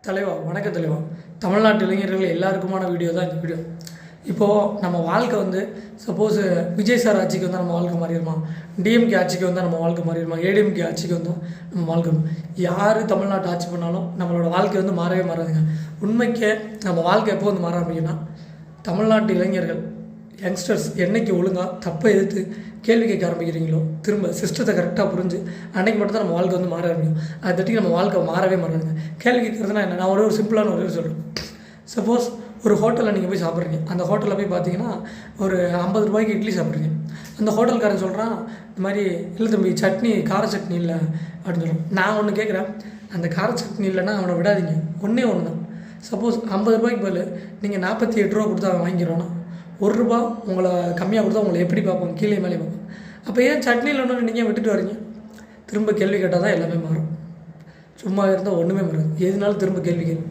தலைவா வணக்கம் தலைவா. தமிழ்நாட்டு இளைஞர்கள் எல்லாருக்குமான வீடியோ தான் இந்த வீடியோ. இப்போது நம்ம வாழ்க்கை சப்போஸ் விஜய் சார் ஆட்சிக்கு வந்தால் நம்ம வாழ்க்கை மாறிடுமா, டிஎம்கே ஆட்சிக்கு வந்தால் நம்ம வாழ்க்கை மாறிடுமா, ஏடிஎம்கே ஆட்சிக்கு வந்தால் நம்ம வாழ்க்கை யார் தமிழ்நாட்டு ஆட்சி பண்ணாலும் நம்மளோட வாழ்க்கை மாறவே மாறாதுங்க. உண்மைக்கே நம்ம வாழ்க்கை எப்போ மாற ஆரம்பிக்குன்னா, தமிழ்நாட்டு இளைஞர்கள் யங்ஸ்டர்ஸ் என்றைக்கு ஒழுங்காக தப்பை எதிர்த்து கேள்வி கேட்க ஆரம்பிக்கிறீங்களோ, திரும்ப சிஸ்டத்தை கரெக்டாக புரிஞ்சு அன்றைக்கி மட்டும் தான் நம்ம வாழ்க்கை மாற ஆரம்பிக்கும். அதை தட்டி நம்ம வாழ்க்கை மாறவே மாறாதுங்க. கேள்வி கேட்குறதுனா என்ன, நான் ஒரு சிம்பிளான ஒரு சொல்கிறேன். சப்போஸ் ஒரு ஹோட்டலில் நீங்கள் போய் சாப்பிட்றீங்க, அந்த ஹோட்டலில் போய் பார்த்தீங்கன்னா ஒரு 50 ரூபாய்க்கு இட்லி சாப்பிட்றீங்க. அந்த ஹோட்டல்காரன் சொல்கிறான், இந்த மாதிரி இல்லை தம்பி சட்னி கார சட்னி இல்லை அப்படின்னு சொல்கிறோம். நான் ஒன்று கேட்குறேன், அந்த கார சட்னி இல்லைன்னா அவனை விடாதீங்க, ஒன்றே ஒன்று தான். சப்போஸ் 50 ரூபாய்க்கு பதில் நீங்கள் 48 ரூபா கொடுத்தா அவன் வாங்கிடுவானா, ₹1 உங்களை கம்மியாக கொடுத்தா உங்களை எப்படி பார்ப்போம், கீழே மேலே பார்ப்போம். அப்போ ஏன் சட்னியில் ஒன்று நீங்கள் விட்டுட்டு வரீங்க? திரும்ப கேள்வி கேட்டால் தான் எல்லாமே மாறும். சும்மா இருந்தால் ஒன்றுமே மாறாது. எதுனாலும் திரும்ப கேள்வி கேள்வி.